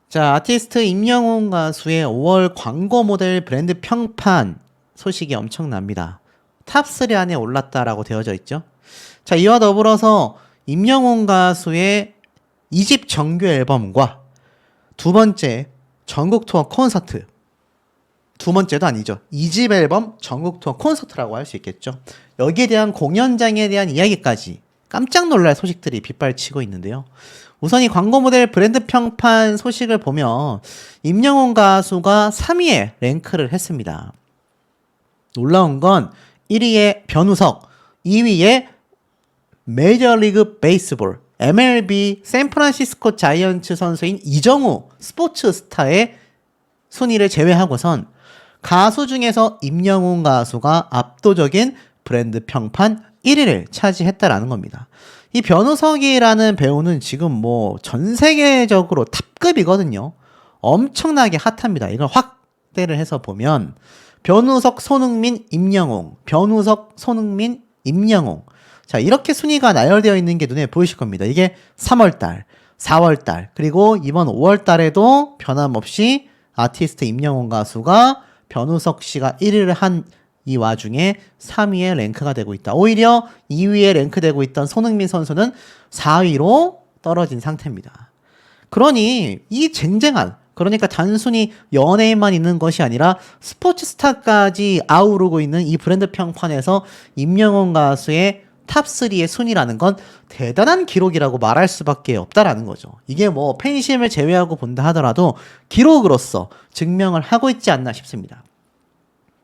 자, 아티스트 임영웅 가수의 5월 광고 모델 브랜드 평판 소식이 엄청납니다. 탑3 안에 올랐다라고 되어져 있죠. 자, 이와 더불어서 임영웅 가수의 2집 정규 앨범과 두 번째 전국 투어 콘서트, 두 번째도 아니죠. 2집 앨범 전국 투어 콘서트라고 할 수 있겠죠. 여기에 대한 공연장에 대한 이야기까지 깜짝 놀랄 소식들이 빗발치고 있는데요. 우선 이 광고 모델 브랜드 평판 소식을 보면 임영웅 가수가 3위에 랭크를 했습니다. 놀라운 건 1위에 변우석, 2위에 메이저리그 베이스볼, MLB 샌프란시스코 자이언츠 선수인 이정우 스포츠 스타의 순위를 제외하고선 가수 중에서 임영웅 가수가 압도적인 브랜드 평판 1위를 차지했다라는 겁니다. 이 변우석이라는 배우는 지금 뭐 전 세계적으로 탑급이거든요. 엄청나게 핫합니다. 이걸 확대를 해서 보면 변우석, 손흥민, 임영웅, 변우석, 손흥민, 임영웅. 자, 이렇게 순위가 나열되어 있는 게 눈에 보이실 겁니다. 이게 3월달, 4월달, 그리고 이번 5월달에도 변함없이 아티스트 임영웅 가수가 변우석 씨가 1위를 한 이 와중에 3위에 랭크가 되고 있다. 오히려 2위에 랭크되고 있던 손흥민 선수는 4위로 떨어진 상태입니다. 그러니 이 쟁쟁한, 그러니까 단순히 연예인만 있는 것이 아니라 스포츠 스타까지 아우르고 있는 이 브랜드 평판에서 임영웅 가수의 탑3의 순위라는 건 대단한 기록이라고 말할 수밖에 없다라는 거죠. 이게 뭐 팬심을 제외하고 본다 하더라도 기록으로서 증명을 하고 있지 않나 싶습니다.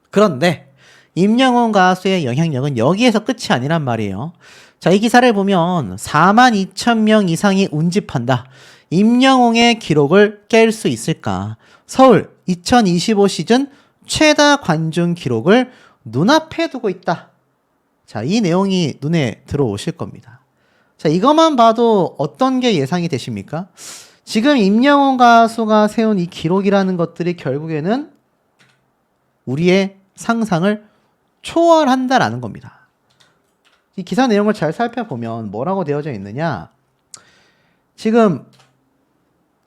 그런데 임영웅 가수의 영향력은 여기에서 끝이 아니란 말이에요. 자, 이 기사를 보면 42,000명 이상이 운집한다. 임영웅의 기록을 깰 수 있을까? 서울 2025 시즌 최다 관중 기록을 눈앞에 두고 있다. 자, 이 내용이 눈에 들어오실 겁니다. 자, 이것만 봐도 어떤 게 예상이 되십니까? 지금 임영웅 가수가 세운 이 기록이라는 것들이 결국에는 우리의 상상을 초월한다라는 겁니다. 이 기사 내용을 잘 살펴보면 뭐라고 되어져 있느냐? 지금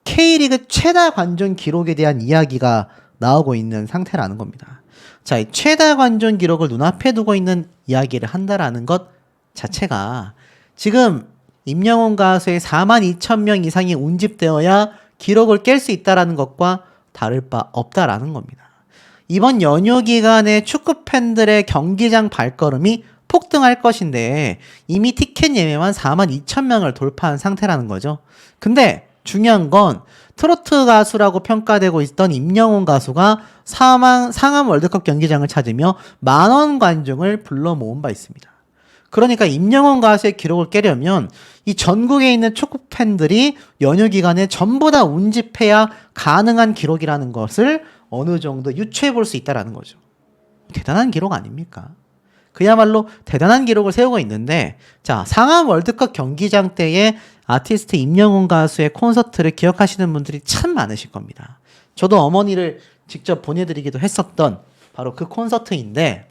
K리그 최다 관중 기록에 대한 이야기가 나오고 있는 상태라는 겁니다. 자, 이 최다 관중 기록을 눈앞에 두고 있는 이야기를 한다라는 것 자체가 지금 임영웅 가수의 42,000명 이상이 운집되어야 기록을 깰 수 있다라는 것과 다를 바 없다라는 겁니다. 이번 연휴 기간에 축구 팬들의 경기장 발걸음이 폭등할 것인데 이미 티켓 예매만 42,000명을 돌파한 상태라는 거죠. 근데 중요한 건 트로트 가수라고 평가되고 있던 임영웅 가수가 상암 월드컵 경기장을 찾으며 만원 관중을 불러 모은 바 있습니다. 그러니까 임영웅 가수의 기록을 깨려면 이 전국에 있는 축구 팬들이 연휴 기간에 전부 다 운집해야 가능한 기록이라는 것을 어느 정도 유추해 볼 수 있다는 거죠. 대단한 기록 아닙니까? 그야말로 대단한 기록을 세우고 있는데, 자, 상암 월드컵 경기장 때에 아티스트 임영웅 가수의 콘서트를 기억하시는 분들이 참 많으실 겁니다. 저도 어머니를 직접 보내드리기도 했었던 바로 그 콘서트인데,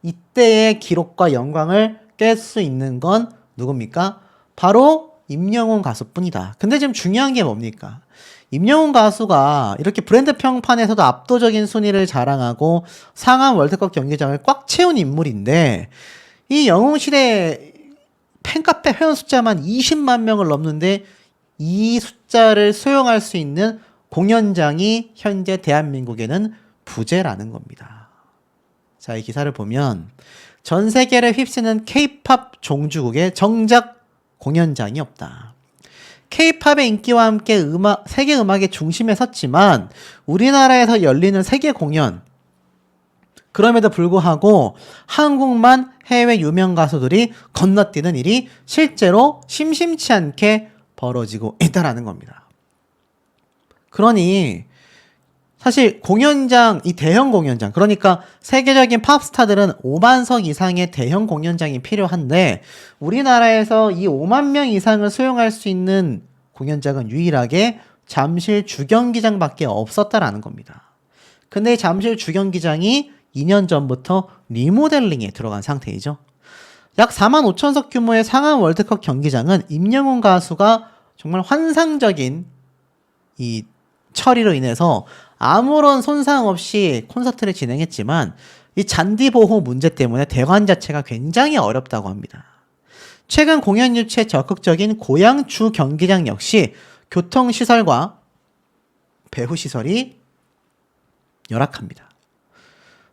이때의 기록과 영광을 깰 수 있는 건 누굽니까? 바로 임영웅 가수뿐이다. 근데 지금 중요한 게 뭡니까? 임영웅 가수가 이렇게 브랜드 평판에서도 압도적인 순위를 자랑하고 상암 월드컵 경기장을 꽉 채운 인물인데 이 영웅시대 팬카페 회원 숫자만 20만 명을 넘는데 이 숫자를 수용할 수 있는 공연장이 현재 대한민국에는 부재라는 겁니다. 자, 이 기사를 보면 전 세계를 휩쓰는 K-팝 종주국에 정작 공연장이 없다. K-팝의 인기와 함께 세계 음악의 중심에 섰지만 우리나라에서 열리는 세계 공연, 그럼에도 불구하고 한국만 해외 유명 가수들이 건너뛰는 일이 실제로 심심치 않게 벌어지고 있다는 겁니다. 그러니 사실 공연장, 이 대형 공연장, 그러니까 세계적인 팝스타들은 5만석 이상의 대형 공연장이 필요한데 우리나라에서 이 5만 명 이상을 수용할 수 있는 공연장은 유일하게 잠실 주경기장밖에 없었다라는 겁니다. 근데 잠실 주경기장이 2년 전부터 리모델링에 들어간 상태이죠. 약 45,000석 규모의 상암 월드컵 경기장은 임영웅 가수가 정말 환상적인 이 처리로 인해서 아무런 손상 없이 콘서트를 진행했지만 이 잔디 보호 문제 때문에 대관 자체가 굉장히 어렵다고 합니다. 최근 공연 유치에 적극적인 고양 주 경기장 역시 교통시설과 배후시설이 열악합니다.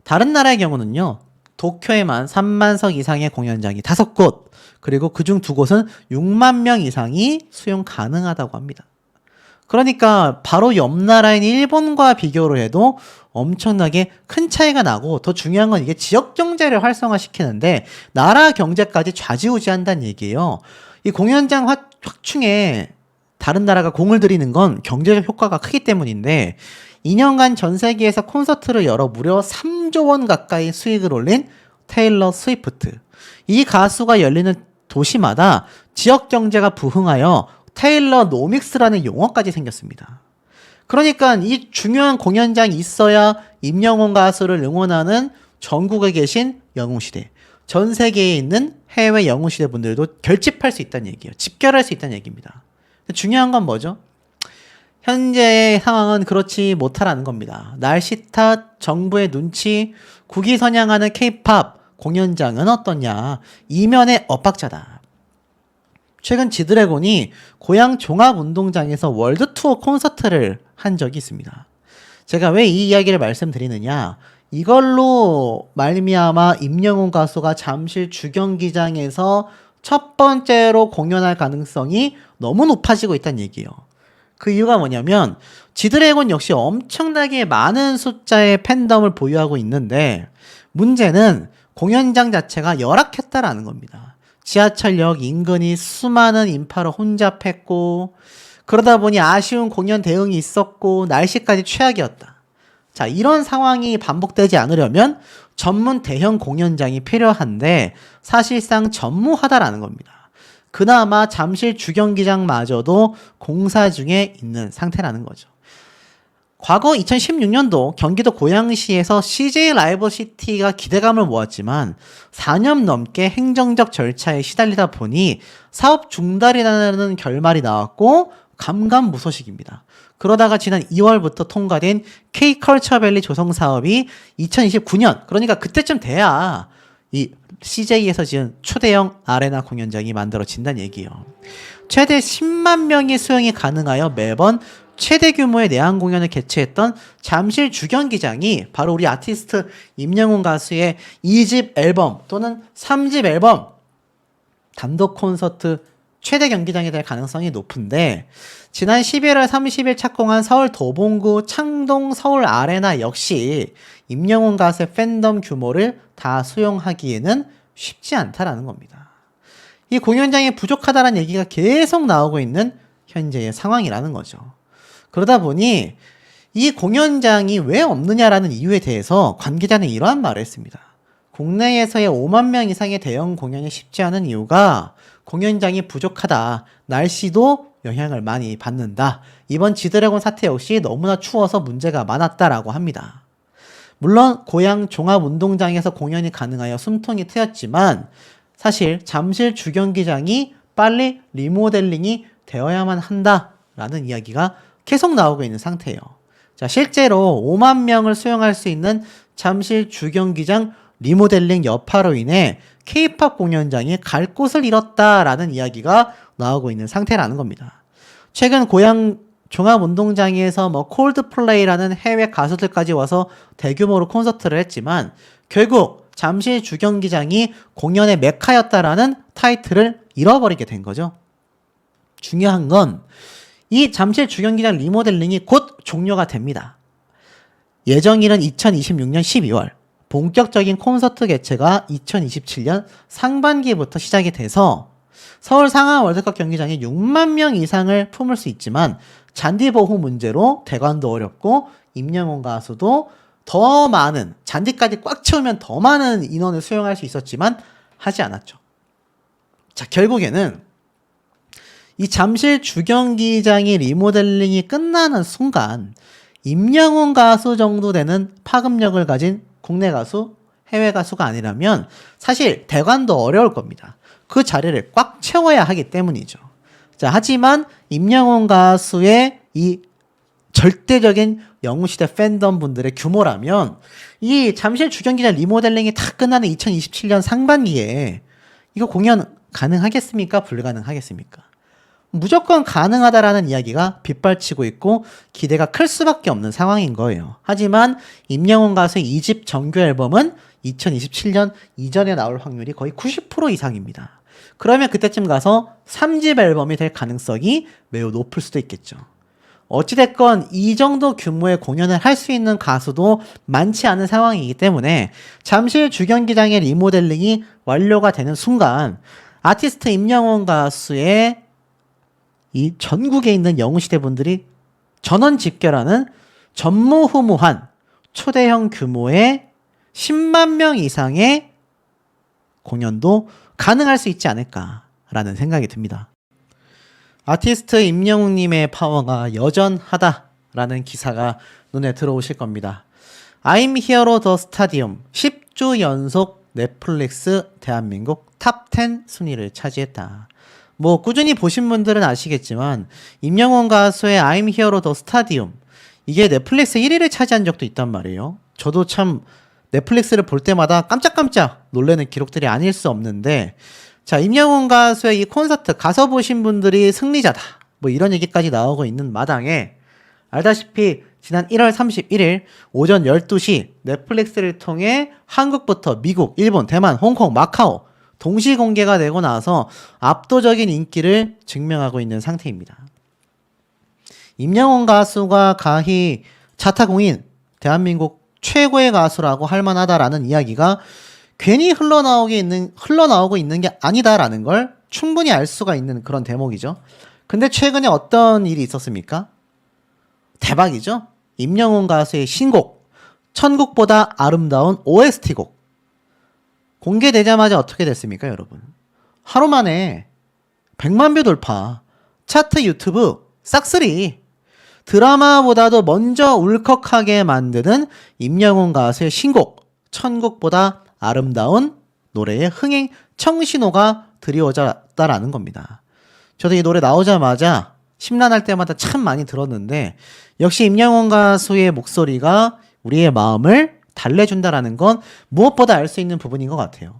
다른 나라의 경우는요. 도쿄에만 3만석 이상의 공연장이 5곳, 그리고 그중 2곳은 6만 명 이상이 수용 가능하다고 합니다. 그러니까 바로 옆 나라인 일본과 비교를 해도 엄청나게 큰 차이가 나고, 더 중요한 건 이게 지역 경제를 활성화시키는데 나라 경제까지 좌지우지한다는 얘기예요. 이 공연장 확충에 다른 나라가 공을 들이는 건 경제적 효과가 크기 때문인데 2년간 전 세계에서 콘서트를 열어 무려 3조 원 가까이 수익을 올린 테일러 스위프트. 이 가수가 열리는 도시마다 지역 경제가 부흥하여 테일러 노믹스라는 용어까지 생겼습니다. 그러니까 이 중요한 공연장이 있어야 임영웅 가수를 응원하는 전국에 계신 영웅시대, 전 세계에 있는 해외 영웅시대 분들도 결집할 수 있다는 얘기예요. 집결할 수 있다는 얘기입니다. 중요한 건 뭐죠? 현재의 상황은 그렇지 못하라는 겁니다. 날씨 탓, 정부의 눈치, 국위 선양하는 K-팝 공연장은 어떠냐? 이면의 엇박자다. 최근 지드래곤이 고양 종합운동장에서 월드투어 콘서트를 한 적이 있습니다. 제가 왜 이 이야기를 말씀드리느냐? 이걸로 말미암아 임영웅 가수가 잠실 주경기장에서 첫 번째로 공연할 가능성이 너무 높아지고 있다는 얘기예요. 그 이유가 뭐냐면 지드래곤 역시 엄청나게 많은 숫자의 팬덤을 보유하고 있는데 문제는 공연장 자체가 열악했다라는 겁니다. 지하철역 인근이 수많은 인파로 혼잡했고, 그러다 보니 아쉬운 공연 대응이 있었고, 날씨까지 최악이었다. 자, 이런 상황이 반복되지 않으려면 전문 대형 공연장이 필요한데 사실상 전무하다라는 겁니다. 그나마 잠실 주경기장마저도 공사 중에 있는 상태라는 거죠. 과거 2016년도 경기도 고양시에서 CJ 라이브 시티가 기대감을 모았지만 4년 넘게 행정적 절차에 시달리다 보니 사업 중단이라는 결말이 나왔고 감감무소식입니다. 그러다가 지난 2월부터 통과된 K컬처밸리 조성 사업이 2029년, 그러니까 그때쯤 돼야 이 CJ에서 지은 초대형 아레나 공연장이 만들어진다는 얘기예요. 최대 10만 명의 수용이 가능하여 매번 최대 규모의 내한 공연을 개최했던 잠실 주경기장이 바로 우리 아티스트 임영웅 가수의 2집 앨범 또는 3집 앨범 단독 콘서트 최대 경기장이 될 가능성이 높은데, 지난 11월 30일 착공한 서울 도봉구 창동 서울 아레나 역시 임영웅 가수의 팬덤 규모를 다 수용하기에는 쉽지 않다라는 겁니다. 이 공연장이 부족하다는 얘기가 계속 나오고 있는 현재의 상황이라는 거죠. 그러다 보니 이 공연장이 왜 없느냐라는 이유에 대해서 관계자는 이러한 말을 했습니다. 국내에서의 5만 명 이상의 대형 공연이 쉽지 않은 이유가 공연장이 부족하다. 날씨도 영향을 많이 받는다. 이번 지드래곤 사태 역시 너무나 추워서 문제가 많았다라고 합니다. 물론 고양 종합운동장에서 공연이 가능하여 숨통이 트였지만 사실 잠실 주경기장이 빨리 리모델링이 되어야만 한다라는 이야기가 계속 나오고 있는 상태예요. 자, 실제로 5만 명을 수용할 수 있는 잠실 주경기장 리모델링 여파로 인해 K-팝 공연장이 갈 곳을 잃었다라는 이야기가 나오고 있는 상태라는 겁니다. 최근 고양 종합운동장에서 콜드플레이라는 해외 가수들까지 와서 대규모로 콘서트를 했지만 결국 잠실 주경기장이 공연의 메카였다라는 타이틀을 잃어버리게 된 거죠. 중요한 건 이 잠실 주경기장 리모델링이 곧 종료가 됩니다. 예정일은 2026년 12월, 본격적인 콘서트 개최가 2027년 상반기부터 시작이 돼서 서울 상하 월드컵 경기장에 6만 명 이상을 품을 수 있지만 잔디 보호 문제로 대관도 어렵고 임영웅 가수도 더 많은, 잔디까지 꽉 채우면 더 많은 인원을 수용할 수 있었지만 하지 않았죠. 자, 결국에는 이 잠실 주경기장이 리모델링이 끝나는 순간 임영웅 가수 정도 되는 파급력을 가진 국내 가수, 해외 가수가 아니라면 사실 대관도 어려울 겁니다. 그 자리를 꽉 채워야 하기 때문이죠. 자, 하지만 임영웅 가수의 이 절대적인 영웅시대 팬덤 분들의 규모라면 이 잠실 주경기장 리모델링이 다 끝나는 2027년 상반기에 이거 공연 가능하겠습니까? 불가능하겠습니까? 무조건 가능하다라는 이야기가 빗발치고 있고 기대가 클 수밖에 없는 상황인 거예요. 하지만 임영웅 가수의 2집 정규 앨범은 2027년 이전에 나올 확률이 거의 90% 이상입니다. 그러면 그때쯤 가서 3집 앨범이 될 가능성이 매우 높을 수도 있겠죠. 어찌됐건 이 정도 규모의 공연을 할 수 있는 가수도 많지 않은 상황이기 때문에 잠실 주경기장의 리모델링이 완료가 되는 순간 아티스트 임영웅 가수의 이 전국에 있는 영웅시대 분들이 전원 집결하는 전무후무한 초대형 규모의 10만 명 이상의 공연도 가능할 수 있지 않을까라는 생각이 듭니다. 아티스트 임영웅님의 파워가 여전하다라는 기사가 눈에 들어오실 겁니다. I'm Hero the Stadium 10주 연속 넷플릭스 대한민국 탑 10 순위를 차지했다. 뭐 꾸준히 보신 분들은 아시겠지만 임영웅 가수의 I'm Hero the Stadium 이게 넷플릭스 1위를 차지한 적도 있단 말이에요. 저도 참 넷플릭스를 볼 때마다 깜짝깜짝 놀라는 기록들이 아닐 수 없는데 자, 임영웅 가수의 이 콘서트 가서 보신 분들이 승리자다. 뭐 이런 얘기까지 나오고 있는 마당에 알다시피 지난 1월 31일 오전 12시 넷플릭스를 통해 한국부터 미국, 일본, 대만, 홍콩, 마카오 동시 공개가 되고 나서 압도적인 인기를 증명하고 있는 상태입니다. 임영웅 가수가 가히 차타공인 대한민국 최고의 가수라고 할 만하다라는 이야기가 괜히 흘러나오고 있는 게 아니다라는 걸 충분히 알 수가 있는 그런 대목이죠. 근데 최근에 어떤 일이 있었습니까? 대박이죠? 임영웅 가수의 신곡 천국보다 아름다운 OST곡 공개되자마자 어떻게 됐습니까, 여러분? 하루 만에 100만 뷰 돌파, 차트 유튜브 싹쓸이, 드라마보다도 먼저 울컥하게 만드는 임영웅 가수의 신곡 천국보다 아름다운 노래의 흥행 청신호가 드리워졌다라는 겁니다. 저도 이 노래 나오자마자 심란할 때마다 참 많이 들었는데 역시 임영웅 가수의 목소리가 우리의 마음을 달래준다라는 건 무엇보다 알 수 있는 부분인 것 같아요.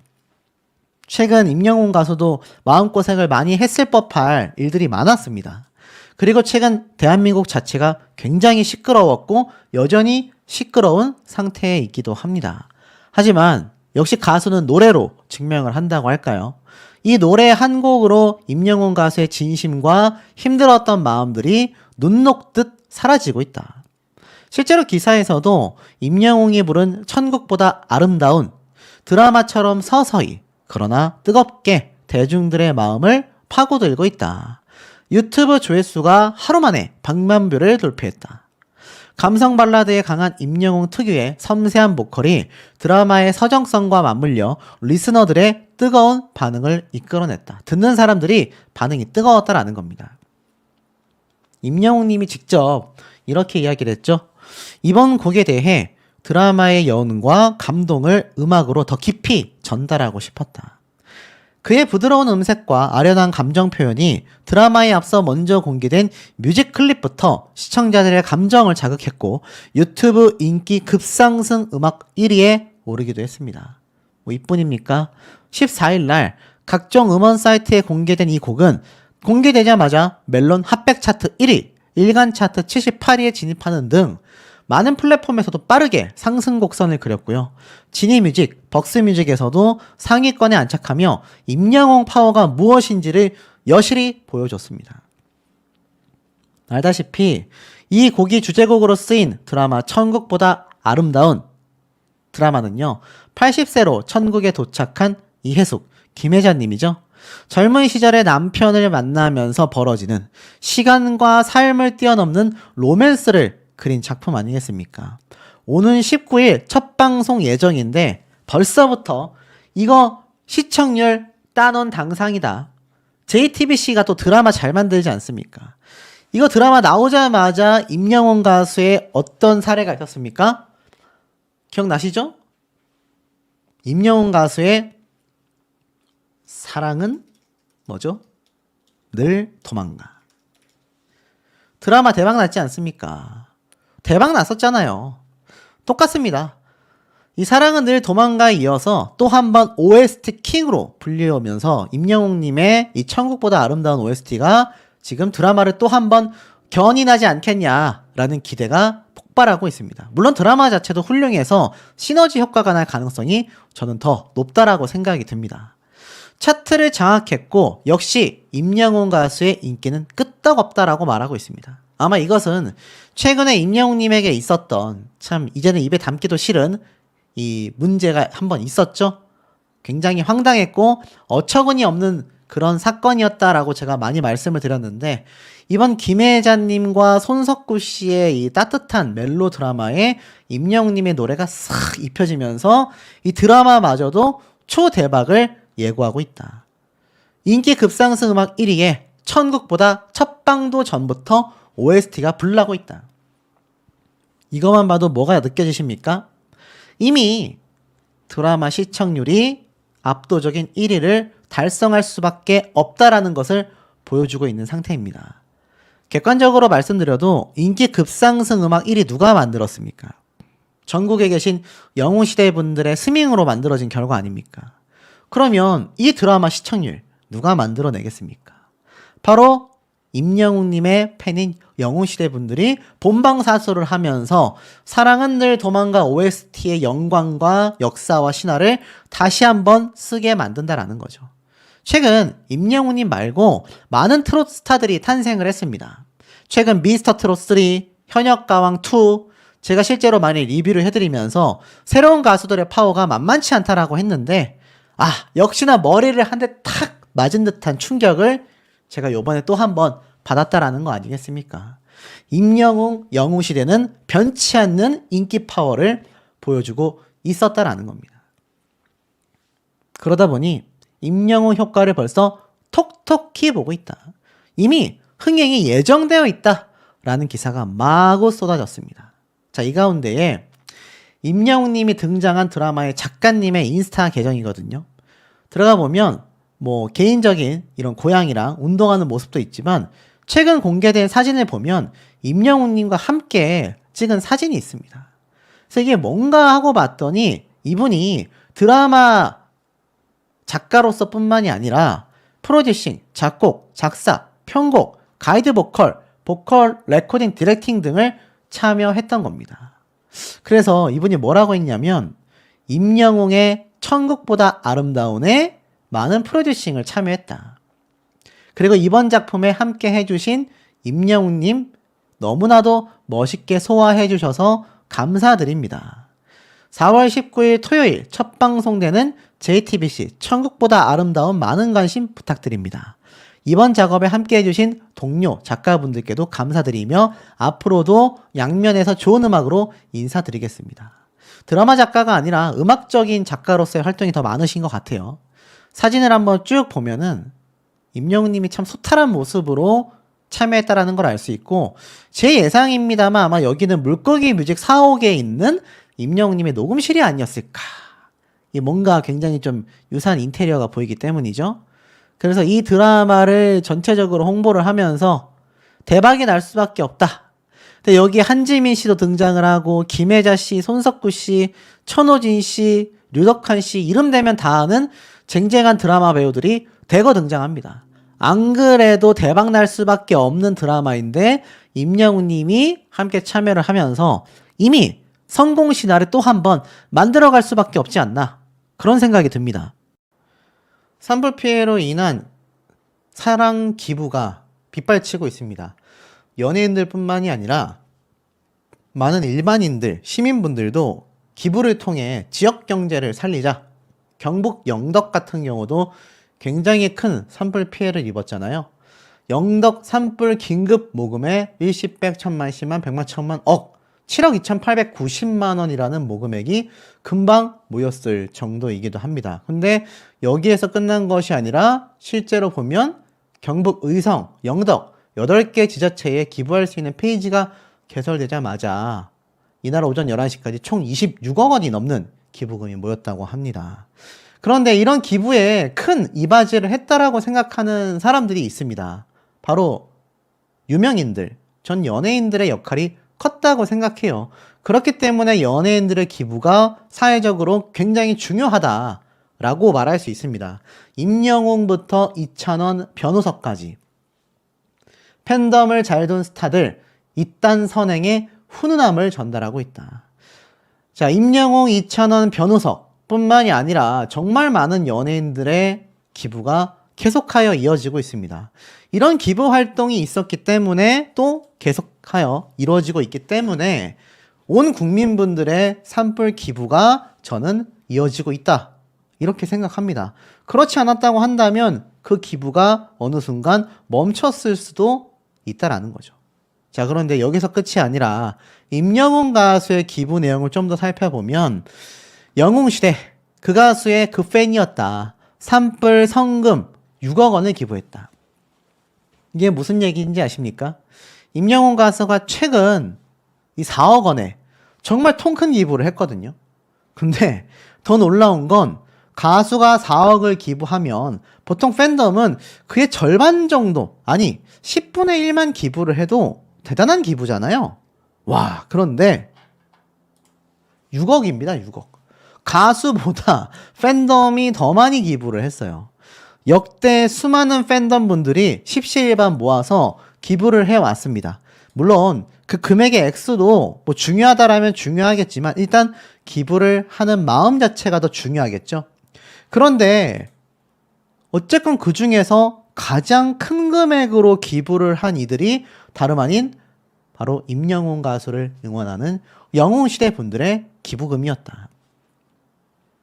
최근 임영웅 가수도 마음고생을 많이 했을 법할 일들이 많았습니다. 그리고 최근 대한민국 자체가 굉장히 시끄러웠고 여전히 시끄러운 상태에 있기도 합니다. 하지만 역시 가수는 노래로 증명을 한다고 할까요? 이 노래 한 곡으로 임영웅 가수의 진심과 힘들었던 마음들이 눈 녹듯 사라지고 있다. 실제로 기사에서도 임영웅이 부른 천국보다 아름다운 드라마처럼 서서히 그러나 뜨겁게 대중들의 마음을 파고들고 있다. 유튜브 조회수가 하루 만에 100만 뷰를 돌파했다. 감성 발라드에 강한 임영웅 특유의 섬세한 보컬이 드라마의 서정성과 맞물려 리스너들의 뜨거운 반응을 이끌어냈다. 듣는 사람들이 반응이 뜨거웠다라는 겁니다. 임영웅 님이 직접 이렇게 이야기를 했죠. 이번 곡에 대해 드라마의 여운과 감동을 음악으로 더 깊이 전달하고 싶었다. 그의 부드러운 음색과 아련한 감정 표현이 드라마에 앞서 먼저 공개된 뮤직 클립부터 시청자들의 감정을 자극했고 유튜브 인기 급상승 음악 1위에 오르기도 했습니다. 뭐 이뿐입니까? 14일 날 각종 음원 사이트에 공개된 이 곡은 공개되자마자 멜론 핫백 차트 1위, 일간 차트 78위에 진입하는 등 많은 플랫폼에서도 빠르게 상승 곡선을 그렸고요. 지니뮤직, 벅스뮤직에서도 상위권에 안착하며 임영웅 파워가 무엇인지를 여실히 보여줬습니다. 알다시피 이 곡이 주제곡으로 쓰인 드라마 천국보다 아름다운 드라마는요. 80세로 천국에 도착한 이혜숙, 김혜자님이죠. 젊은 시절에 남편을 만나면서 벌어지는 시간과 삶을 뛰어넘는 로맨스를 그린 작품 아니겠습니까? 오는 19일 첫 방송 예정인데 벌써부터 이거 시청률 따놓은 당상이다. JTBC가 또 드라마 잘 만들지 않습니까? 이거 드라마 나오자마자 임영웅 가수의 어떤 사례가 있었습니까? 기억나시죠? 임영웅 가수의 사랑은 뭐죠? 늘 도망가. 드라마 대박 났지 않습니까? 대박 났었잖아요. 똑같습니다. 이 사랑은 늘 도망가에 이어서 또 한 번 OST 킹으로 불리우면서 임영웅님의 이 천국보다 아름다운 OST가 지금 드라마를 또 한 번 견인하지 않겠냐라는 기대가 폭발하고 있습니다. 물론 드라마 자체도 훌륭해서 시너지 효과가 날 가능성이 저는 더 높다라고 생각이 듭니다. 차트를 장악했고 역시 임영웅 가수의 인기는 끄떡없다라고 말하고 있습니다. 아마 이것은 최근에 임영웅님에게 있었던 참 이제는 입에 담기도 싫은 이 문제가 한번 있었죠. 굉장히 황당했고 어처구니 없는 그런 사건이었다라고 제가 많이 말씀을 드렸는데 이번 김혜자님과 손석구 씨의 이 따뜻한 멜로 드라마에 임영웅님의 노래가 싹 입혀지면서 이 드라마마저도 초대박을 예고하고 있다. 인기 급상승 음악 1위에 천국보다 첫 방도 전부터 OST가 불나고 있다. 이것만 봐도 뭐가 느껴지십니까? 이미 드라마 시청률이 압도적인 1위를 달성할 수밖에 없다라는 것을 보여주고 있는 상태입니다. 객관적으로 말씀드려도 인기 급상승 음악 1위 누가 만들었습니까? 전국에 계신 영웅시대 분들의 스밍으로 만들어진 결과 아닙니까? 그러면 이 드라마 시청률 누가 만들어내겠습니까? 바로 임영웅님의 팬인 영웅시대 분들이 본방사수를 하면서 사랑은 늘 도망가 OST의 영광과 역사와 신화를 다시 한번 쓰게 만든다라는 거죠. 최근 임영웅님 말고 많은 트로트 스타들이 탄생을 했습니다. 최근 미스터 트롯 3, 현역가왕 2 제가 실제로 많이 리뷰를 해드리면서 새로운 가수들의 파워가 만만치 않다라고 했는데 역시나 머리를 한 대 탁 맞은 듯한 충격을 제가 요번에 또 한 번 받았다라는 거 아니겠습니까? 임영웅 영웅시대는 변치 않는 인기 파워를 보여주고 있었다라는 겁니다. 그러다 보니 임영웅 효과를 벌써 톡톡히 보고 있다. 이미 흥행이 예정되어 있다라는 기사가 마구 쏟아졌습니다. 자, 이 가운데에 임영웅님이 등장한 드라마의 작가님의 인스타 계정이거든요. 들어가 보면 뭐 개인적인 이런 고양이랑 운동하는 모습도 있지만 최근 공개된 사진을 보면 임영웅님과 함께 찍은 사진이 있습니다. 그래서 이게 뭔가 하고 봤더니 이분이 드라마 작가로서 뿐만이 아니라 프로듀싱, 작곡, 작사, 편곡, 가이드 보컬, 보컬 레코딩, 디렉팅 등을 참여했던 겁니다. 그래서 이분이 뭐라고 했냐면 임영웅의 천국보다 아름다운에 많은 프로듀싱을 참여했다. 그리고 이번 작품에 함께 해주신 임영웅님 너무나도 멋있게 소화해 주셔서 감사드립니다. 4월 19일 토요일 첫 방송되는 JTBC 천국보다 아름다운 많은 관심 부탁드립니다. 이번 작업에 함께 해주신 동료 작가분들께도 감사드리며 앞으로도 양면에서 좋은 음악으로 인사드리겠습니다. 드라마 작가가 아니라 음악적인 작가로서의 활동이 더 많으신 것 같아요. 사진을 한번 쭉 보면은 임영웅님이 참 소탈한 모습으로 참여했다라는 걸 알 수 있고 제 예상입니다만 아마 여기는 물고기 뮤직 4호기에 있는 임영웅님의 녹음실이 아니었을까. 이 뭔가 굉장히 좀 유사한 인테리어가 보이기 때문이죠. 그래서 이 드라마를 전체적으로 홍보를 하면서 대박이 날 수밖에 없다. 근데 여기 한지민 씨도 등장을 하고 김혜자 씨, 손석구 씨, 천호진 씨, 류덕환 씨 이름 대면 다 아는 쟁쟁한 드라마 배우들이 대거 등장합니다. 안 그래도 대박 날 수밖에 없는 드라마인데 임영웅 님이 함께 참여를 하면서 이미 성공 신화를 또 한 번 만들어갈 수밖에 없지 않나 그런 생각이 듭니다. 산불 피해로 인한 사랑 기부가 빗발치고 있습니다. 연예인들 뿐만이 아니라 많은 일반인들, 시민분들도 기부를 통해 지역 경제를 살리자. 경북 영덕 같은 경우도 굉장히 큰 산불 피해를 입었잖아요. 영덕 산불 긴급 모금에 일시백 천만 십만 백만 천만 억 7억 2,890만 원이라는 모금액이 금방 모였을 정도이기도 합니다. 근데 여기에서 끝난 것이 아니라 실제로 보면 경북 의성, 영덕 8개 지자체에 기부할 수 있는 페이지가 개설되자마자 이날 오전 11시까지 총 26억 원이 넘는 기부금이 모였다고 합니다. 그런데 이런 기부에 큰 이바지를 했다라고 생각하는 사람들이 있습니다. 바로 유명인들, 전 연예인들의 역할이 컸다고 생각해요. 그렇기 때문에 연예인들의 기부가 사회적으로 굉장히 중요하다라고 말할 수 있습니다. 임영웅부터 이찬원, 변우석까지 팬덤을 잘 둔 스타들 이딴 선행에 훈훈함을 전달하고 있다. 자, 임영웅, 이찬원, 변우석 뿐만이 아니라 정말 많은 연예인들의 기부가 계속하여 이어지고 있습니다. 이런 기부 활동이 있었기 때문에 또 계속하여 이루어지고 있기 때문에 온 국민분들의 산불 기부가 저는 이어지고 있다. 이렇게 생각합니다. 그렇지 않았다고 한다면 그 기부가 어느 순간 멈췄을 수도 있다라는 거죠. 자, 그런데 여기서 끝이 아니라 임영웅 가수의 기부 내용을 좀 더 살펴보면 영웅시대 그 가수의 그 팬이었다. 산불 성금 6억 원을 기부했다. 이게 무슨 얘기인지 아십니까? 임영웅 가수가 최근 이 4억 원에 정말 통 큰 기부를 했거든요. 근데 더 놀라운 건 가수가 4억을 기부하면 보통 팬덤은 그의 절반 정도, 아니 10분의 1만 기부를 해도 대단한 기부잖아요. 와, 그런데 6억입니다. 6억. 가수보다 팬덤이 더 많이 기부를 했어요. 역대 수많은 팬덤 분들이 십시일반 모아서 기부를 해왔습니다. 물론 그 금액의 액수도 뭐 중요하다라면 중요하겠지만 일단 기부를 하는 마음 자체가 더 중요하겠죠. 그런데 어쨌건 그 중에서 가장 큰 금액으로 기부를 한 이들이 다름 아닌 바로 임영웅 가수를 응원하는 영웅시대 분들의 기부금이었다.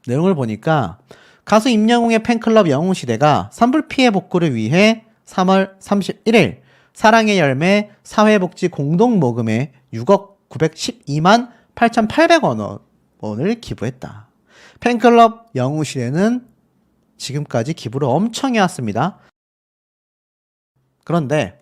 내용을 보니까 가수 임영웅의 팬클럽 영웅시대가 산불 피해 복구를 위해 3월 31일 사랑의 열매 사회복지 공동모금에 6억 912만 8,800원을 기부했다. 팬클럽 영웅시대는 지금까지 기부를 엄청 해왔습니다. 그런데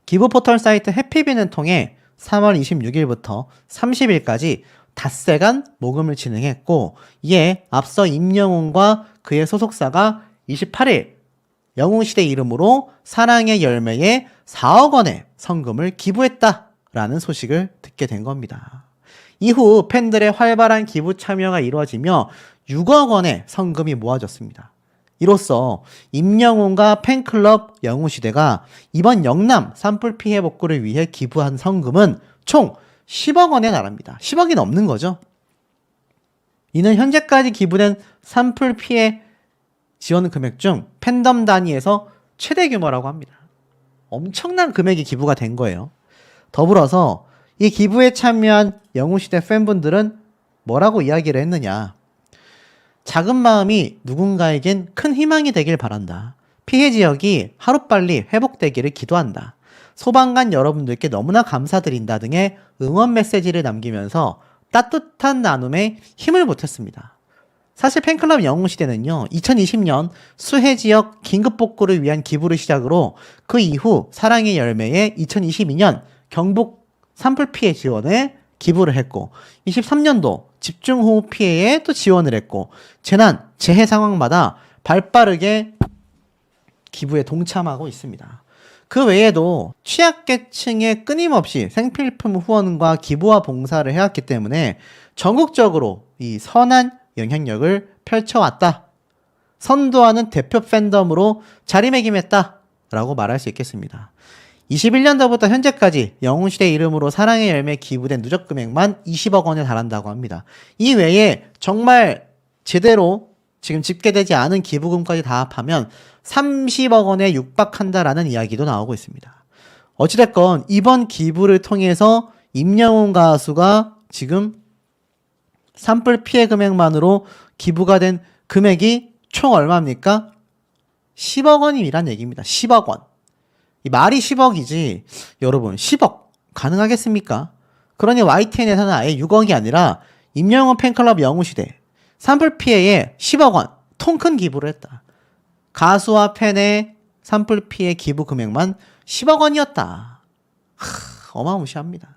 기부 포털 사이트 해피비는 통해 3월 26일부터 30일까지 닷새간 모금을 진행했고, 이에 앞서 임영웅과 그의 소속사가 28일 영웅시대 이름으로 사랑의 열매에 4억 원의 성금을 기부했다라는 소식을 듣게 된 겁니다. 이후 팬들의 활발한 기부 참여가 이루어지며 6억 원의 성금이 모아졌습니다. 이로써 임영웅과 팬클럽 영웅시대가 이번 영남 산불 피해 복구를 위해 기부한 성금은 총 10억 원에 달합니다. 10억이 넘는 거죠. 이는 현재까지 기부된 산불 피해 지원 금액 중 팬덤 단위에서 최대 규모라고 합니다. 엄청난 금액이 기부가 된 거예요. 더불어서 이 기부에 참여한 영웅시대 팬분들은 뭐라고 이야기를 했느냐. 작은 마음이 누군가에겐 큰 희망이 되길 바란다. 피해 지역이 하루빨리 회복되기를 기도한다. 소방관 여러분들께 너무나 감사드린다 등의 응원 메시지를 남기면서 따뜻한 나눔에 힘을 보탰습니다. 사실 팬클럽 영웅시대는요, 2020년 수해 지역 긴급복구를 위한 기부를 시작으로 그 이후 사랑의 열매에 2022년 경북 산불 피해 지원에 기부를 했고, 23년도 집중호우 피해에 또 지원을 했고, 재난, 재해 상황마다 발빠르게 기부에 동참하고 있습니다. 그 외에도 취약계층에 끊임없이 생필품 후원과 기부와 봉사를 해왔기 때문에 전국적으로 이 선한 영향력을 펼쳐왔다. 선도하는 대표 팬덤으로 자리매김했다. 라고 말할 수 있겠습니다. 21년도부터 현재까지 영웅시대 이름으로 사랑의 열매 기부된 누적 금액만 20억 원에 달한다고 합니다. 이 외에 정말 제대로 지금 집계되지 않은 기부금까지 다 합하면 30억 원에 육박한다라는 이야기도 나오고 있습니다. 어찌됐건 이번 기부를 통해서 임영웅 가수가 지금 산불 피해 금액만으로 기부가 된 금액이 총 얼마입니까? 10억 원이란 얘기입니다. 10억 원. 이 말이 10억이지 여러분 10억 가능하겠습니까? 그러니 YTN에서는 아예 6억이 아니라 임영웅 팬클럽 영웅시대 산불 피해에 10억 원 통 큰 기부를 했다. 가수와 팬의 산불 피해 기부 금액만 10억 원이었다. 어마무시합니다.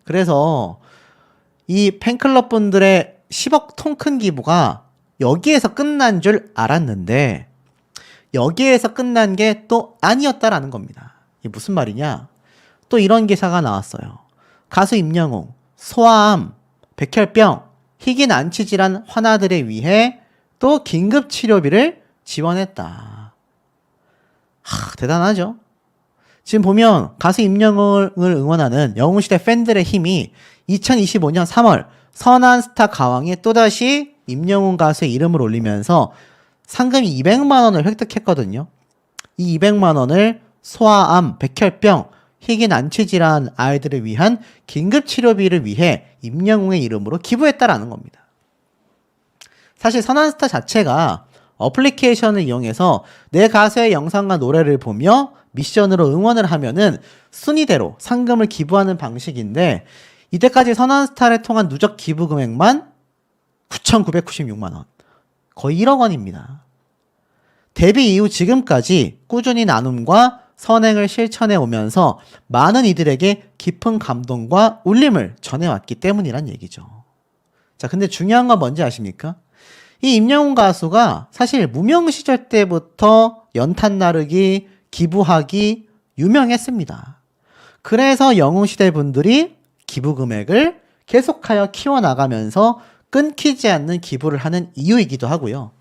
그래서 이 팬클럽 분들의 10억 통 큰 기부가 여기에서 끝난 줄 알았는데 여기에서 끝난 게 또 아니었다라는 겁니다. 이 무슨 말이냐? 또 이런 기사가 나왔어요. 가수 임영웅, 소아암, 백혈병, 희귀 난치 질환 환자들에 위해 또 긴급 치료비를 지원했다. 대단하죠? 지금 보면 가수 임영웅을 응원하는 영웅시대 팬들의 힘이 2025년 3월 선한스타 가왕이 또다시 임영웅 가수의 이름을 올리면서 상금 200만 원을 획득했거든요. 이 200만 원을 소아암, 백혈병, 희귀 난치 질환 아이들을 위한 긴급 치료비를 위해 임영웅의 이름으로 기부했다라는 겁니다. 사실 선한스타 자체가 어플리케이션을 이용해서 내 가수의 영상과 노래를 보며 미션으로 응원을 하면은 순위대로 상금을 기부하는 방식인데, 이때까지 선한스타를 통한 누적 기부 금액만 9,996만 원, 거의 1억 원입니다. 데뷔 이후 지금까지 꾸준히 나눔과 선행을 실천해 오면서 많은 이들에게 깊은 감동과 울림을 전해왔기 때문이란 얘기죠. 자, 근데 중요한 건 뭔지 아십니까? 이 임영웅 가수가 사실 무명 시절 때부터 연탄 나르기, 기부하기 유명했습니다. 그래서 영웅시대 분들이 기부 금액을 계속하여 키워나가면서 끊기지 않는 기부를 하는 이유이기도 하고요.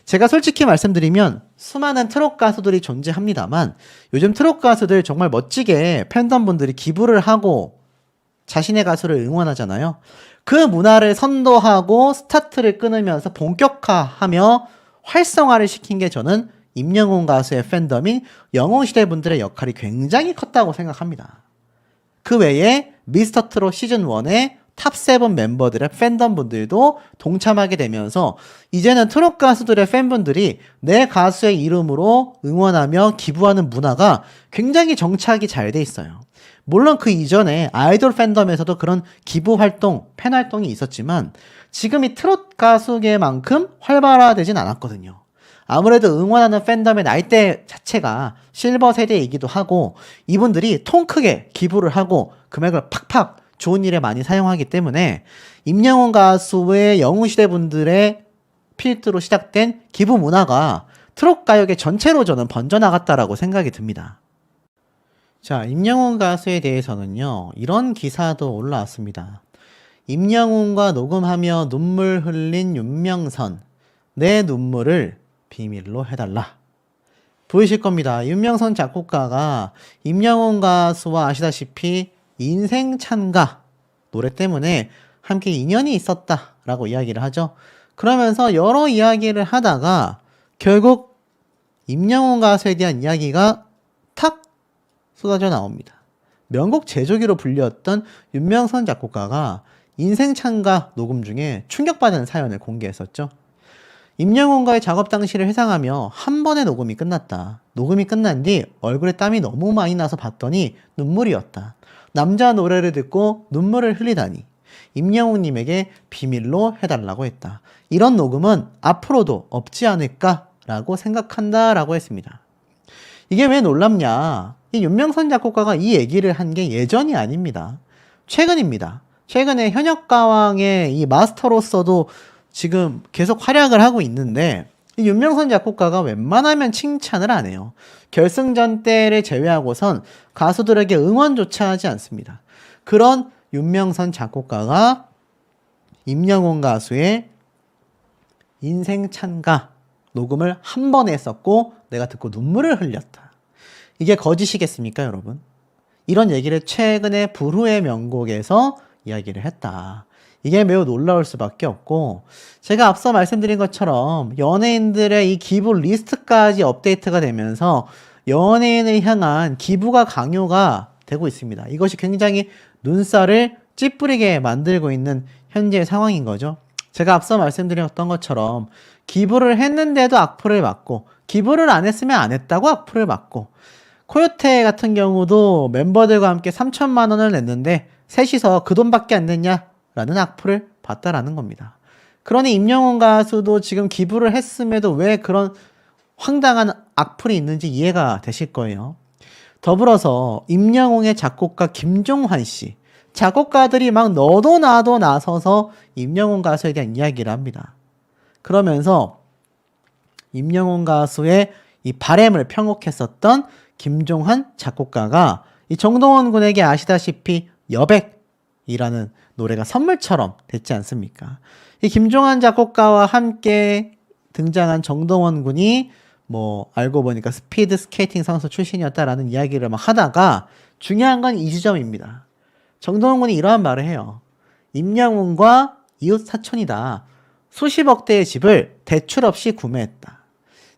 제가 솔직히 말씀드리면 수많은 트롯 가수들이 존재합니다만 요즘 트롯 가수들 정말 멋지게 팬덤분들이 기부를 하고 자신의 가수를 응원하잖아요. 그 문화를 선도하고 스타트를 끊으면서 본격화하며 활성화를 시킨 게 저는 임영웅 가수의 팬덤인 영웅시대 분들의 역할이 굉장히 컸다고 생각합니다. 그 외에 미스터트롯 시즌1의 탑7 멤버들의 팬덤 분들도 동참하게 되면서 이제는 트롯 가수들의 팬분들이 내 가수의 이름으로 응원하며 기부하는 문화가 굉장히 정착이 잘 돼 있어요. 물론 그 이전에 아이돌 팬덤에서도 그런 기부 활동, 팬 활동이 있었지만 지금 이 트롯 가수계만큼 활발화되진 않았거든요. 아무래도 응원하는 팬덤의 나이대 자체가 실버 세대이기도 하고 이분들이 통 크게 기부를 하고 금액을 팍팍 좋은 일에 많이 사용하기 때문에 임영웅 가수의 영웅시대 분들의 필두로 시작된 기부 문화가 트롯 가요계 전체로 저는 번져나갔다라고 생각이 듭니다. 자, 임영웅 가수에 대해서는요, 이런 기사도 올라왔습니다. 임영웅과 녹음하며 눈물 흘린 윤명선, 내 눈물을 비밀로 해달라. 보이실 겁니다. 윤명선 작곡가가 임영웅 가수와 아시다시피 인생 찬가 노래 때문에 함께 인연이 있었다라고 이야기를 하죠. 그러면서 여러 이야기를 하다가 결국 임영웅 가수에 대한 이야기가 탁 쏟아져 나옵니다. 명곡 제조기로 불렸던 윤명선 작곡가가 인생 찬가 녹음 중에 충격받은 사연을 공개했었죠. 임영웅과의 작업 당시를 회상하며 한 번에 녹음이 끝났다. 녹음이 끝난 뒤 얼굴에 땀이 너무 많이 나서 봤더니 눈물이었다. 남자 노래를 듣고 눈물을 흘리다니 임영웅님에게 비밀로 해달라고 했다. 이런 녹음은 앞으로도 없지 않을까라고 생각한다라고 했습니다. 이게 왜 놀랍냐? 이 윤명선 작곡가가 이 얘기를 한 게 예전이 아닙니다. 최근입니다. 최근에 현역가왕의 이 마스터로서도 지금 계속 활약을 하고 있는데 이 윤명선 작곡가가 웬만하면 칭찬을 안 해요. 결승전 때를 제외하고선 가수들에게 응원조차 하지 않습니다. 그런 윤명선 작곡가가 임영웅 가수의 인생 찬가 녹음을 한 번에 했었고 내가 듣고 눈물을 흘렸다. 이게 거짓이겠습니까, 여러분? 이런 얘기를 최근에 불후의 명곡에서 이야기를 했다. 이게 매우 놀라울 수밖에 없고, 제가 앞서 말씀드린 것처럼 연예인들의 이 기부 리스트까지 업데이트가 되면서 연예인을 향한 기부가 강요가 되고 있습니다. 이것이 굉장히 눈살을 찌푸리게 만들고 있는 현재 상황인 거죠. 제가 앞서 말씀드렸던 것처럼 기부를 했는데도 악플을 맞고, 기부를 안 했으면 안 했다고 악플을 맞고, 코요테 같은 경우도 멤버들과 함께 3천만 원을 냈는데 셋이서 그 돈밖에 안 냈냐? 라는 악플을 봤다라는 겁니다. 그러니 임영웅 가수도 지금 기부를 했음에도 왜 그런 황당한 악플이 있는지 이해가 되실 거예요. 더불어서 임영웅의 작곡가 김종환 씨, 작곡가들이 막 너도 나도 나서서 임영웅 가수에 대한 이야기를 합니다. 그러면서 임영웅 가수의 이 바램을 편곡했었던 김종환 작곡가가 이 정동원 군에게 아시다시피 여백이라는 노래가 선물처럼 됐지 않습니까? 이 김종환 작곡가와 함께 등장한 정동원 군이 뭐 알고 보니까 스피드 스케이팅 선수 출신이었다라는 이야기를 막 하다가 중요한 건 이 지점입니다. 정동원 군이 이러한 말을 해요. 임영웅과 이웃 사촌이다. 수십억 대의 집을 대출 없이 구매했다.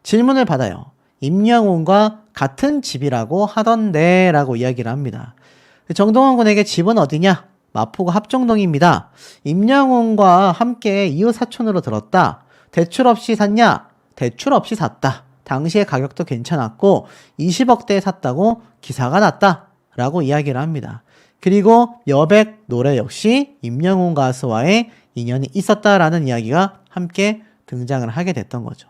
질문을 받아요. 임영웅과 같은 집이라고 하던데 라고 이야기를 합니다. 정동원 군에게 집은 어디냐? 마포구 합정동입니다. 임영웅과 함께 이웃 사촌으로 들었다. 대출 없이 샀냐? 대출 없이 샀다. 당시의 가격도 괜찮았고 20억대에 샀다고 기사가 났다 라고 이야기를 합니다. 그리고 여백 노래 역시 임영웅 가수와의 인연이 있었다라는 이야기가 함께 등장을 하게 됐던 거죠.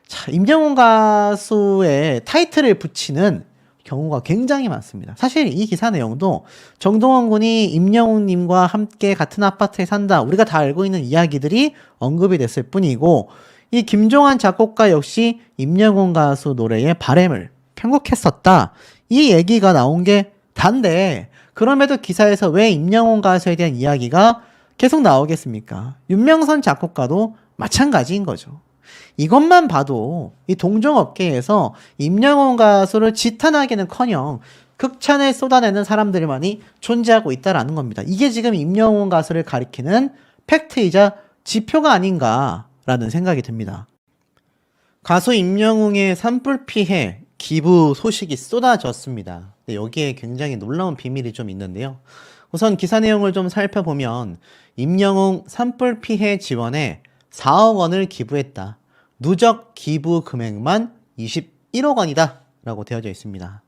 자, 임영웅 가수의 타이틀을 붙이는 경우가 굉장히 많습니다. 사실 이 기사 내용도 정동원 군이 임영웅님과 함께 같은 아파트에 산다, 우리가 다 알고 있는 이야기들이 언급이 됐을 뿐이고, 이 김종환 작곡가 역시 임영웅 가수 노래의 바램을 편곡했었다, 이 얘기가 나온 게 단데, 그럼에도 기사에서 왜 임영웅 가수에 대한 이야기가 계속 나오겠습니까? 윤명선 작곡가도 마찬가지인 거죠. 이것만 봐도 이 동종업계에서 임영웅 가수를 지탄하기는커녕 극찬을 쏟아내는 사람들만이 존재하고 있다라는 겁니다. 이게 지금 임영웅 가수를 가리키는 팩트이자 지표가 아닌가라는 생각이 듭니다. 가수 임영웅의 산불 피해 기부 소식이 쏟아졌습니다. 여기에 굉장히 놀라운 비밀이 좀 있는데요. 우선 기사 내용을 좀 살펴보면 임영웅 산불 피해 지원에 4억 원을 기부했다. 누적 기부 금액만 21억 원이다 라고 되어져 있습니다.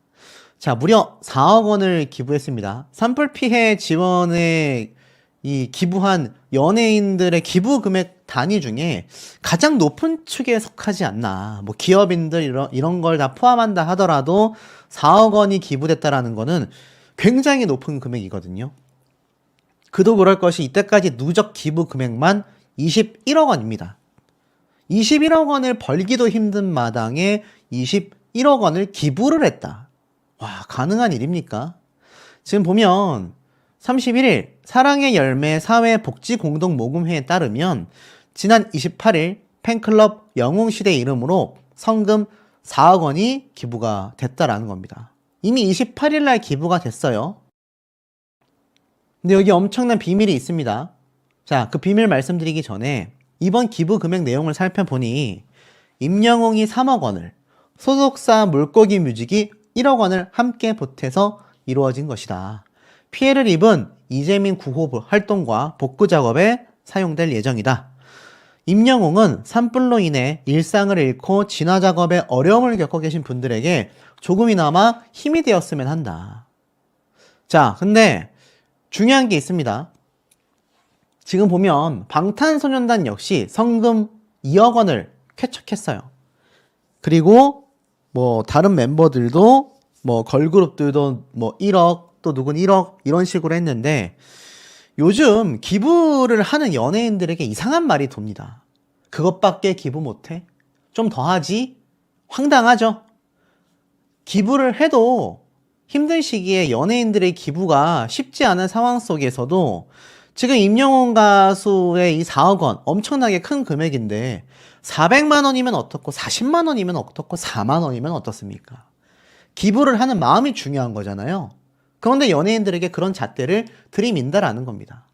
자, 무려 4억 원을 기부했습니다. 산불 피해 지원에 이 기부한 연예인들의 기부 금액 단위 중에 가장 높은 축에 속하지 않나. 뭐 기업인들 이런 걸 다 포함한다 하더라도 4억 원이 기부됐다라는 거는 굉장히 높은 금액이거든요. 그도 그럴 것이 이때까지 누적 기부 금액만 21억 원입니다. 21억 원을 벌기도 힘든 마당에 21억 원을 기부를 했다. 와, 가능한 일입니까? 지금 보면 31일 사랑의 열매 사회복지공동모금회에 따르면 지난 28일 팬클럽 영웅시대 이름으로 성금 4억 원이 기부가 됐다라는 겁니다. 이미 28일 날 기부가 됐어요. 근데 여기 엄청난 비밀이 있습니다. 자, 그 비밀 말씀드리기 전에 이번 기부 금액 내용을 살펴보니 임영웅이 3억 원을, 소속사 물고기 뮤직이 1억 원을 함께 보태서 이루어진 것이다. 피해를 입은 이재민 구호 활동과 복구 작업에 사용될 예정이다. 임영웅은 산불로 인해 일상을 잃고 진화 작업에 어려움을 겪고 계신 분들에게 조금이나마 힘이 되었으면 한다. 자, 근데 중요한 게 있습니다. 지금 보면 방탄소년단 역시 성금 2억 원을 쾌척했어요. 그리고 뭐 다른 멤버들도 뭐 걸그룹들도 뭐 1억, 또 누군 1억 이런 식으로 했는데 요즘 기부를 하는 연예인들에게 이상한 말이 돕니다. 그것밖에 기부 못해? 좀 더 하지? 황당하죠? 기부를 해도 힘든 시기에 연예인들의 기부가 쉽지 않은 상황 속에서도 지금 임영웅 가수의 이 4억 원 엄청나게 큰 금액인데 400만 원이면 어떻고 40만 원이면 어떻고 4만 원이면 어떻습니까? 기부를 하는 마음이 중요한 거잖아요. 그런데 연예인들에게 그런 잣대를 들이민다라는 겁니다.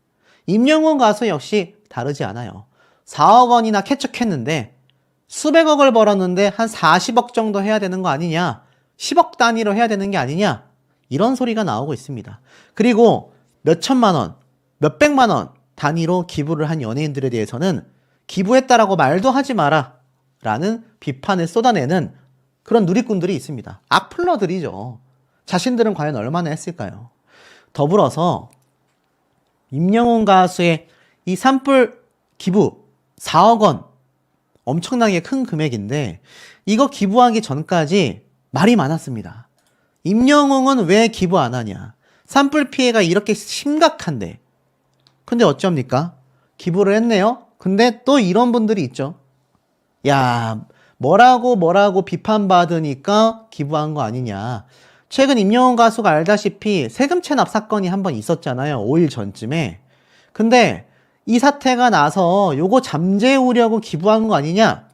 임영웅 가수 역시 다르지 않아요. 4억 원이나 캐척했는데 수백억을 벌었는데 한 40억 정도 해야 되는 거 아니냐? 10억 단위로 해야 되는 게 아니냐? 이런 소리가 나오고 있습니다. 그리고 몇 천만 원, 몇 백만 원 단위로 기부를 한 연예인들에 대해서는 기부했다라고 말도 하지 마라 라는 비판을 쏟아내는 그런 누리꾼들이 있습니다. 악플러들이죠. 자신들은 과연 얼마나 했을까요? 더불어서 임영웅 가수의 이 산불 기부 4억 원 엄청나게 큰 금액인데 이거 기부하기 전까지 말이 많았습니다. 임영웅은 왜 기부 안 하냐? 산불 피해가 이렇게 심각한데. 근데 어쩝니까? 기부를 했네요. 근데 또 이런 분들이 있죠. 야, 뭐라고 비판받으니까 기부한 거 아니냐. 최근 임영웅 가수가 알다시피 세금 체납 사건이 한번 있었잖아요. 5일 전쯤에. 근데 이 사태가 나서 요거 잠재우려고 기부한 거 아니냐.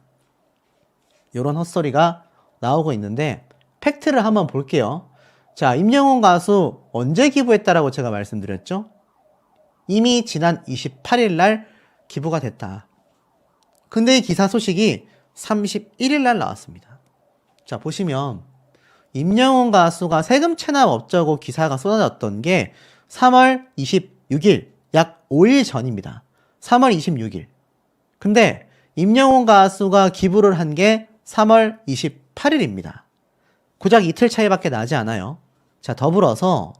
요런 헛소리가 나오고 있는데 팩트를 한번 볼게요. 자, 임영웅 가수 언제 기부했다라고 제가 말씀드렸죠? 이미 지난 28일 날 기부가 됐다. 근데 이 기사 소식이 31일 날 나왔습니다. 자, 보시면 임영웅 가수가 세금 체납 업자고 기사가 쏟아졌던 게 3월 26일, 약 5일 전입니다. 3월 26일. 근데 임영웅 가수가 기부를 한 게 3월 28일입니다. 고작 이틀 차이밖에 나지 않아요. 자, 더불어서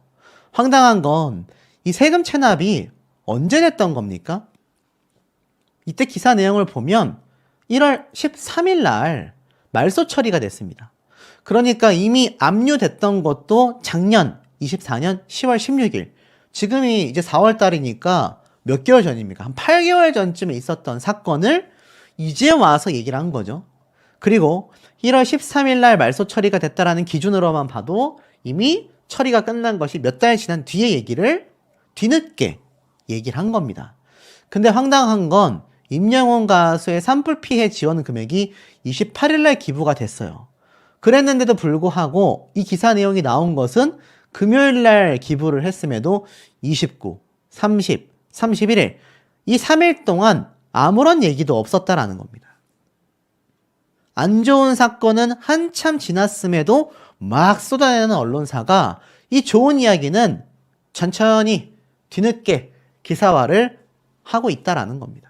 황당한 건 이 세금 체납이 언제 됐던 겁니까? 이때 기사 내용을 보면 1월 13일 날 말소 처리가 됐습니다. 그러니까 이미 압류됐던 것도 작년 24년 10월 16일. 지금이 이제 4월 달이니까 몇 개월 전입니까? 한 8개월 전쯤에 있었던 사건을 이제 와서 얘기를 한 거죠. 그리고 1월 13일 날 말소 처리가 됐다라는 기준으로만 봐도 이미 처리가 끝난 것이 몇 달 지난 뒤에 얘기를 뒤늦게 얘기를 한 겁니다. 근데 황당한 건 임영웅 가수의 산불 피해 지원 금액이 28일 날 기부가 됐어요. 그랬는데도 불구하고 이 기사 내용이 나온 것은 금요일 날 기부를 했음에도 29, 30, 31일 이 3일 동안 아무런 얘기도 없었다라는 겁니다. 안 좋은 사건은 한참 지났음에도 막 쏟아내는 언론사가 이 좋은 이야기는 천천히 뒤늦게 기사화를 하고 있다라는 겁니다.